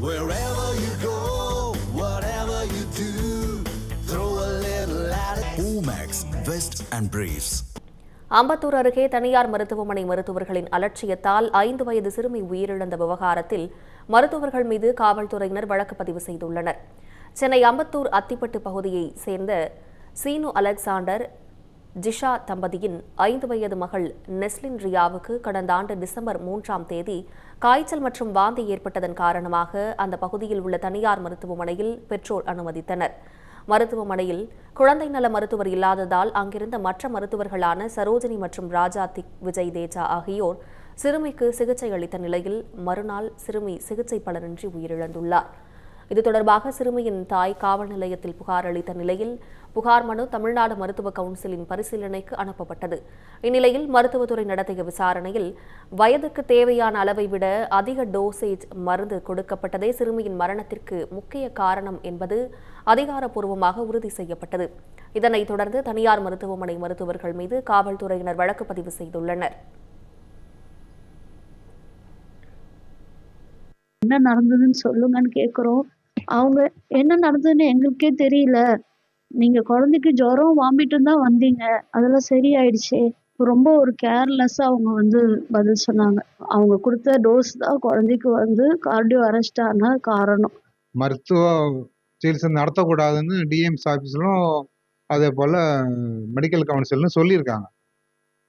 Wherever you go, whatever you do, throw a little at it. Omax, Vest and Briefs. Ambattur அருகே தனியார் மருத்துவமனை மருத்துவர்களின் அலட்சியத்தால் 5 வயது சிறுமி உயிரிழந்த விவகாரத்தில் மருத்துவர்கள் மீது காவல்துறையினர் வழக்கு பதிவு செய்துள்ளனர். சென்னை அம்பத்தூர் அத்திப்பட்டு பகுதியைச் சேர்ந்த சீனு அலெக்சாண்டர் ஜிஷா தம்பதியின் 5 வயது மகள் நெஸ்லின் ரியாவுக்கு கடந்த ஆண்டு டிசம்பர் 3ஆம் தேதி காய்ச்சல் மற்றும் வாந்தி ஏற்பட்டதன் காரணமாக அந்த பகுதியில் உள்ள தனியார் மருத்துவமனையில் பெற்றோர் அனுமதித்தனர். மருத்துவமனையில் குழந்தை நல மருத்துவர் இல்லாததால் அங்கிருந்த மற்ற மருத்துவர்களான சரோஜினி மற்றும் ராஜா விஜய் தேஜா ஆகியோர் சிறுமிக்கு சிகிச்சை அளித்த நிலையில் மறுநாள் சிறுமி சிகிச்சை பலனின்றி உயிரிழந்துள்ளார். இது தொடர்பாக சிறுமியின் தாய் காவல் நிலையத்தில் புகார் அளித்த நிலையில் புகார் மனு தமிழ்நாடு மருத்துவ கவுன்சிலின் பரிசீலனைக்கு அனுப்பப்பட்டது. இந்நிலையில் மருத்துவத்துறை நடத்திய விசாரணையில் வயதுக்கு தேவையான அளவை விட அதிக டோசேஜ் மருந்து கொடுக்கப்பட்டதே சிறுமியின் மரணத்திற்கு முக்கிய காரணம் என்பது அதிகாரப்பூர்வமாக உறுதி செய்யப்பட்டது. இதனைத் தொடர்ந்து தனியார் மருத்துவமனை மருத்துவர்கள் மீது காவல்துறையினர் வழக்கு பதிவு செய்துள்ளனர். என்ன நடந்ததுன்னு சொல்லுங்கன்னு கேட்குறோம். அவங்க என்ன நடந்ததுன்னு எங்களுக்கே தெரியல. நீங்க குழந்தைக்கு ஜுரம் வாமிட்டும் தான் வந்தீங்க, அதெல்லாம் சரியாயிடுச்சு. ரொம்ப ஒரு கேர்லெஸ்ஸா அவங்க பதில் சொன்னாங்க. அவங்க கொடுத்த டோஸ் தான் குழந்தைக்கு கார்டியோ அரெஸ்ட் ஆன காரணம். மருத்துவ சிகிச்சை நடத்தக்கூடாதுன்னு டிஎம்ஸ் ஆஃபீஸிலும் அதே போல் மெடிக்கல் கவுன்சில்னு சொல்லியிருக்காங்க.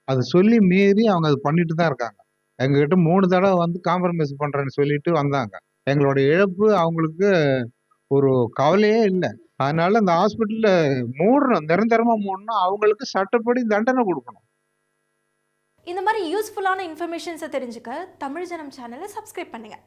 அது சொல்லி மீறி அவங்க அது பண்ணிட்டு தான் இருக்காங்க. எங்ககிட்ட 3 தடவை காம்ப்ரமைஸ் பண்ணுறேன்னு சொல்லிட்டு வந்தாங்க. எங்களோட இழப்பு அவங்களுக்கு ஒரு கவலையே இல்லை. அதனால அந்த ஹாஸ்பிட்டலில் மூடணும், நிரந்தரமாக மூடணும். அவங்களுக்கு சட்டப்படி தண்டனை கொடுக்கணும். இந்த மாதிரி யூஸ்ஃபுல்லான இன்ஃபர்மேஷன்ஸை தெரிஞ்சுக்க தமிழ் ஜனம் சேனலை சப்ஸ்கிரைப் பண்ணுங்கள்.